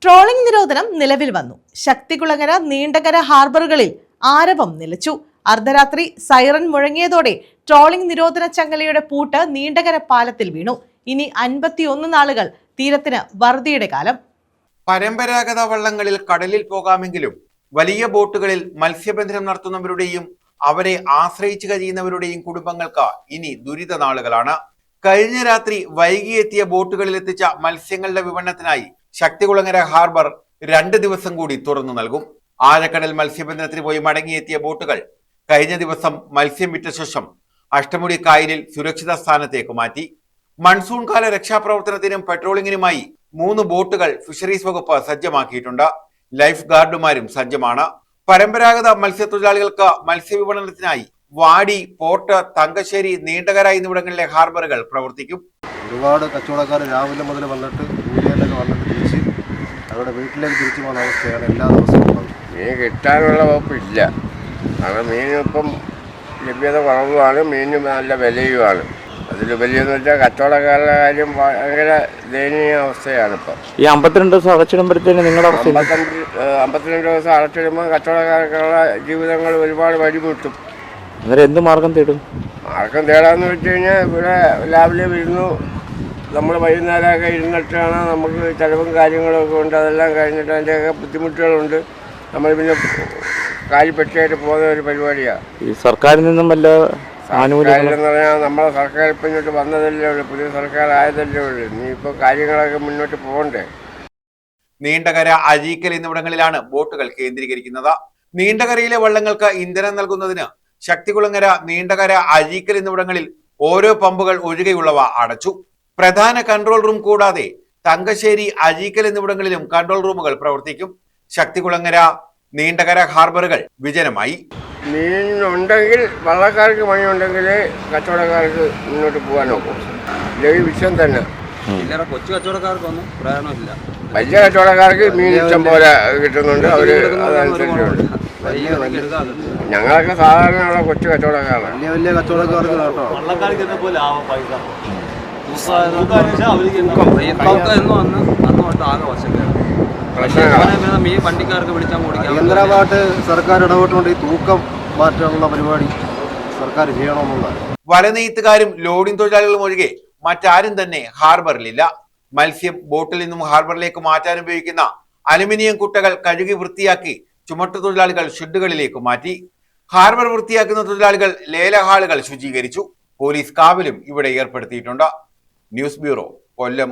Trawling നിരോധനം നിലവിൽ വന്നു. ശക്തികുളങ്ങര, നീണ്ടകര ഹാർബറുകളിൽ ആരവം നിലച്ചു. അർദ്ധരാത്രി സൈറൻ മുഴങ്ങിയതോടെ ട്രോളിംഗ് നിരോധന ചങ്ങലയുടെ പൂട്ട് നീണ്ടകര പാലത്തിൽ വീണു. ഇനി 51 നാളുകൾ തീരത്തിന് വറുതിയുടെ കാലം. പരമ്പരാഗത വള്ളങ്ങളിൽ കടലിൽ പോകാമെങ്കിലും വലിയ ബോട്ടുകളിൽ മത്സ്യബന്ധനം നടത്തുന്നവരുടെയും അവരെ ആശ്രയിച്ചു കഴിയുന്നവരുടെയും കുടുംബങ്ങൾക്ക് ഇനി ദുരിത നാളുകളാണ്. കഴിഞ്ഞ രാത്രി വൈകിയെത്തിയ ബോട്ടുകളിൽ എത്തിച്ച മത്സ്യങ്ങളുടെ വിപണനത്തിനായി ശക്തികുളങ്ങര ഹാർബർ 2 ദിവസം കൂടി തുറന്നു നൽകും. ആഴക്കടൽ മത്സ്യബന്ധനത്തിന് പോയി മടങ്ങിയെത്തിയ ബോട്ടുകൾ കഴിഞ്ഞ ദിവസം മത്സ്യം വിറ്റ ശേഷം അഷ്ടമുടി കായലിൽ സുരക്ഷിത സ്ഥാനത്തേക്ക് മാറ്റി. മൺസൂൺ കാല രക്ഷാപ്രവർത്തനത്തിനും പെട്രോളിങ്ങിനുമായി 3 ബോട്ടുകൾ ഫിഷറീസ് വകുപ്പ് സജ്ജമാക്കിയിട്ടുണ്ട്. ലൈഫ് ഗാർഡുമാരും സജ്ജമാണ്. പരമ്പരാഗത മത്സ്യത്തൊഴിലാളികൾക്ക് മത്സ്യവിപണനത്തിനായി വാടി, പോർട്ട്, തങ്കശ്ശേരി, നീണ്ടകര എന്നിവിടങ്ങളിലെ ഹാർബറുകൾ പ്രവർത്തിക്കും. ഒരുപാട് കച്ചവടക്കാർ രാവിലെ മുതൽ വന്നിട്ട് ഊരിയിലൊക്കെ വന്നിട്ട് തിരിച്ച് അവരുടെ വീട്ടിലേക്ക് തിരിച്ചു പോകുന്ന അവസ്ഥയാണ് എല്ലാ ദിവസവും ഉള്ളത്. മീൻ കിട്ടാനുള്ള വകുപ്പില്ല. കാരണം മീനിപ്പം ലഭ്യത കുറവുമാണ്, മീനിന് നല്ല വിലയുമാണ്. അതിലുപരിയെന്ന് വെച്ചാൽ കച്ചവടക്കാരുടെ കാര്യം ഭയങ്കര ദയനീയ അവസ്ഥയാണ് ഇപ്പം. ഈ 52 ദിവസം അടച്ചിടുമ്പോഴത്തേന് നിങ്ങളുടെ 52 ദിവസം അടച്ചിടുമ്പോൾ കച്ചവടക്കാർക്കുള്ള ജീവിതങ്ങൾ ഒരുപാട് വഴിമുട്ടും. അന്നേരം എന്ത് മാർഗം തേടും? മാർഗം തേടാന്ന് വെച്ച് കഴിഞ്ഞാൽ ഇവിടെ രാവിലെ വരുന്നു, നമ്മൾ വൈകുന്നേരമൊക്കെ ഇരുന്നിട്ടാണ് നമുക്ക് ചിലവും കാര്യങ്ങളൊക്കെ ഉണ്ട്. അതെല്ലാം കഴിഞ്ഞിട്ട് അതിൻ്റെയൊക്കെ ബുദ്ധിമുട്ടുകളുണ്ട്. നമ്മൾ പിന്നെ കാര്യപ്പെട്ടിയായിട്ട് പോകുന്ന ഒരു പരിപാടിയാണ്. ഈ സർക്കാരിൽ നിന്നും വല്ല ആനുകൂല്യങ്ങളെന്ന് പറഞ്ഞാൽ നമ്മളെ സർക്കാർ ഇപ്പം ഇങ്ങോട്ട് വന്നതല്ലേ ഉള്ളൂ, പുതിയ സർക്കാർ ആയതല്ലേ ഉള്ളൂ. ഇനിയിപ്പോൾ കാര്യങ്ങളൊക്കെ മുന്നോട്ട് പോകണ്ടേ. നീണ്ടകര, അഴീക്കൽ എന്നിവിടങ്ങളിലാണ് ബോട്ടുകൾ കേന്ദ്രീകരിക്കുന്നത്. നീണ്ടകരയിലെ വള്ളങ്ങൾക്ക് ഇന്ധനം നൽകുന്നതിന് ശക്തികുളങ്ങര, നീണ്ടകര, അഴീക്കൽ എന്നിവിടങ്ങളിൽ ഓരോ പമ്പുകൾ ഒഴികെയുള്ളവ അടച്ചു. പ്രധാന കൺട്രോൾ റൂം കൂടാതെ തങ്കശ്ശേരി, അഴീക്കൽ എന്നിവിടങ്ങളിലും കൺട്രോൾ റൂമുകൾ പ്രവർത്തിക്കും. ശക്തികുളങ്ങര, നീണ്ടകര ഹാർബറുകൾ വിജനമായി. മീനുണ്ടെങ്കിൽ വള്ളക്കാർക്ക് പണിയുണ്ടെങ്കിൽ കച്ചവടക്കാർക്ക് മുന്നോട്ട് പോകാൻ നോക്കും. ഈ വിഷയം തന്നെ കൊച്ചു കച്ചവടക്കാർക്കൊന്നും പ്രയോജനമില്ല. വലിയ കച്ചവടക്കാർക്ക് മീൻ ഇഷ്ടം പോലെ കിട്ടുന്നുണ്ട്. അവര് അതനുസരിച്ചുണ്ട്. ഞങ്ങളൊക്കെ സാധാരണ കൊച്ചു കച്ചവടക്കാരാണ്. വലിയ കച്ചവടക്കാർക്ക് കേന്ദ്രമായിട്ട് സർക്കാർ ഇടപെട്ടുകൊണ്ട് ഈ തൂക്കം മാറ്റാനുള്ള പരിപാടി സർക്കാർ ചെയ്യണമെന്നുള്ളതാണ്. വലനെയ്ത്തുകാരും ലോഡിംഗ് തൊഴിലാളികളും ഒഴികെ മറ്റാരും തന്നെ ഹാർബറിലില്ല. മത്സ്യം ബോട്ടിൽ നിന്നും ഹാർബറിലേക്ക് മാറ്റാൻ ഉപയോഗിക്കുന്ന അലുമിനിയം കുട്ടകൾ കഴുകി വൃത്തിയാക്കി ചുമട്ടുതൊഴിലാളികൾ ഷെഡുകളിലേക്ക് മാറ്റി. ഹാർബർ വൃത്തിയാക്കുന്ന തൊഴിലാളികൾ ലേലഹാളുകൾ ശുചീകരിച്ചു. പോലീസ് കാവലും ഇവിടെ ഏർപ്പെടുത്തിയിട്ടുണ്ട്. ന്യൂസ് ബ്യൂറോ, കൊല്ലം.